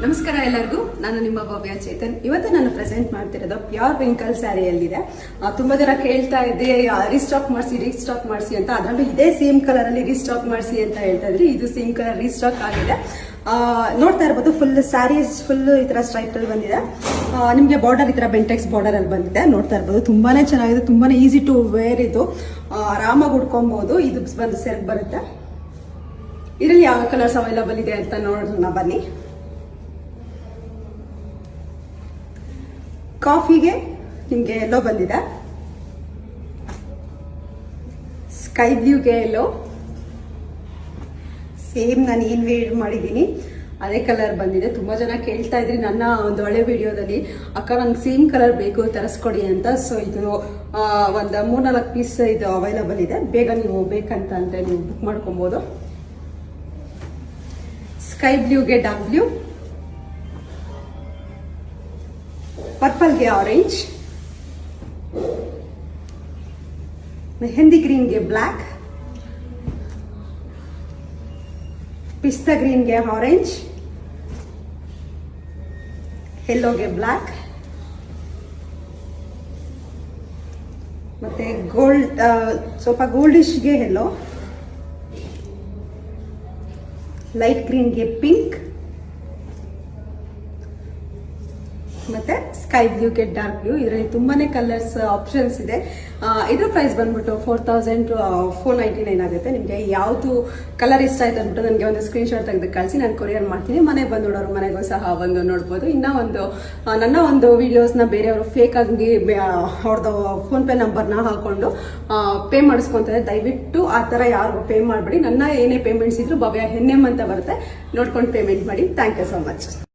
ನಮಸ್ಕಾರ ಎಲ್ಲರಿಗೂ. ನಾನು ನಿಮ್ಮ ಭವ್ಯ ಚೇತನ್. ಇವತ್ತು ನಾನು ಪ್ರೆಸೆಂಟ್ ಮಾಡ್ತಿರೋದು ಪ್ಯೂರ್ ವಿಂಕಲ್ ಸ್ಯಾರಿಯಲ್ಲಿದೆ. ತುಂಬಾ ಜನ ಕೇಳ್ತಾ ಇದ್ದೆ ರೀಸ್ಟಾಕ್ ಮಾಡಿಸಿ ಅಂತ. ಅದರಲ್ಲೂ ಇದೇ ಸೇಮ್ ಕಲರ್ ಅಲ್ಲಿ ರೀಸ್ಟಾಕ್ ಮಾಡಿಸಿ ಅಂತ ಹೇಳ್ತಾ ಇದ್ರಿ. ಇದು ಸೇಮ್ ಕಲರ್ ರೀಸ್ಟಾಕ್ ಆಗಿದೆ. ನೋಡ್ತಾ ಇರ್ಬೋದು, ಫುಲ್ ಸ್ಯಾರಿ ಫುಲ್ ಈ ತರ ಸ್ಟ್ರೈಪ್ ಅಲ್ಲಿ ಬಂದಿದೆ. ನಿಮ್ಗೆ ಬಾರ್ಡರ್ ಈ ತರ ಬೆಂಟೆಕ್ಸ್ ಬಾರ್ಡರ್ ಅಲ್ಲಿ ಬಂದಿದೆ. ನೋಡ್ತಾ ಇರ್ಬೋದು, ತುಂಬಾನೇ ಚೆನ್ನಾಗಿದೆ, ತುಂಬಾನೇ ಈಸಿ ಟು ವೇರ್. ಇದು ಆರಾಮಾಗಿ ಉಡ್ಕೊಬಹುದು. ಇದು ಬಂದು ಸೆರ್ಗ್ ಬರುತ್ತೆ. ಇದರಲ್ಲಿ ಯಾವ ಕಲರ್ಸ್ ಅವೈಲಬಲ್ ಇದೆ ಅಂತ ನೋಡೋಣ ಬನ್ನಿ. ಕಾಫಿಗೆ ನಿಮ್ಗೆ ಎಲ್ಲೋ ಬಂದಿದೆ, ಸ್ಕೈ ಬ್ಲೂಗೆ ಎಲ್ಲೋ, ಸೇಮ್ ನಾನು ಏನ್ ವೇರ್ ಮಾಡಿದ್ದೀನಿ ಅದೇ ಕಲರ್ ಬಂದಿದೆ. ತುಂಬಾ ಜನ ಕೇಳ್ತಾ ಇದ್ರಿ ನನ್ನ ಒಂದು ಹಳೆ ವಿಡಿಯೋದಲ್ಲಿ, ಅಕ್ಕ ನಂಗೆ ಸೇಮ್ ಕಲರ್ ಬೇಕು ತರಿಸ್ಕೊಡಿ ಅಂತ. ಸೊ ಇದು ಒಂದು 3-4 ಪೀಸ್ ಇದು ಅವೈಲಬಲ್ ಇದೆ. ಬೇಗ ನೀವು ಬೇಕಂತ ಅಂದ್ರೆ ನೀವು ಬುಕ್ ಮಾಡ್ಕೊಬಹುದು. ಸ್ಕೈ ಬ್ಲೂಗೆ ಡಾರ್ಕ್ ಬ್ಲೂ, ಪರ್ಪಲ್ಗೆ ಆರೆಂಜ್, ಮೆಹಂದಿ ಗ್ರೀನ್ಗೆ ಬ್ಲ್ಯಾಕ್, ಪಿಸ್ತಾ ಗ್ರೀನ್ಗೆ ಆರೆಂಜ್, ಯೆಲ್ಲೋಗೆ ಬ್ಲ್ಯಾಕ್, ಮತ್ತೆ ಗೋಲ್ಡ್ ಸ್ವಲ್ಪ ಗೋಲ್ಡಿಶ್ಗೆ ಯೆಲ್ಲೋ, ಲೈಟ್ ಗ್ರೀನ್ಗೆ ಪಿಂಕ್, ಮತ್ತೆ ಸ್ಕೈ ಬ್ಲೂಗೆ ಡಾರ್ಕ್ ಬ್ಲೂ. ಇದರಲ್ಲಿ ತುಂಬಾನೇ ಕಲರ್ಸ್ ಆಪ್ಷನ್ಸ್ ಇದೆ. ಇದ್ರ ಪ್ರೈಸ್ ಬಂದ್ಬಿಟ್ಟು 4499 ಆಗುತ್ತೆ. ನಿಮಗೆ ಯಾವ್ದು ಕಲರ್ ಇಷ್ಟ ಆಯ್ತು ಅಂದ್ಬಿಟ್ಟು ನನಗೆ ಒಂದು ಸ್ಕ್ರೀನ್ ಶಾಟ್ ತೆಗೆದು ಕಳಿಸಿ, ನಾನು ಕೊರಿಯರ್ ಮಾಡ್ತೀನಿ. ಮನೆಗೆ ಬಂದು ನೋಡೋರು ಮನೆಗೂ ಸಹ ಒಂದು ನೋಡ್ಬೋದು. ನನ್ನ ಒಂದು ವಿಡಿಯೋಸ್ನ ಬೇರೆಯವರು ಫೇಕ್ ಆಗಿ ಅವ್ರದ್ದು ಫೋನ್ ಪೇ ನಂಬರ್ನ ಹಾಕೊಂಡು ಪೇ ಮಾಡಿಸ್ಕೊಂತಾರೆ. ದಯವಿಟ್ಟು ಆ ಥರ ಯಾರು ಪೇ ಮಾಡಬೇಡಿ. ನನ್ನ ಏನೇ ಪೇಮೆಂಟ್ಸ್ ಇದ್ರು ಭವ್ಯ NM ಅಂತ ಬರುತ್ತೆ, ನೋಡ್ಕೊಂಡು ಪೇಮೆಂಟ್ ಮಾಡಿ. Thank you so much.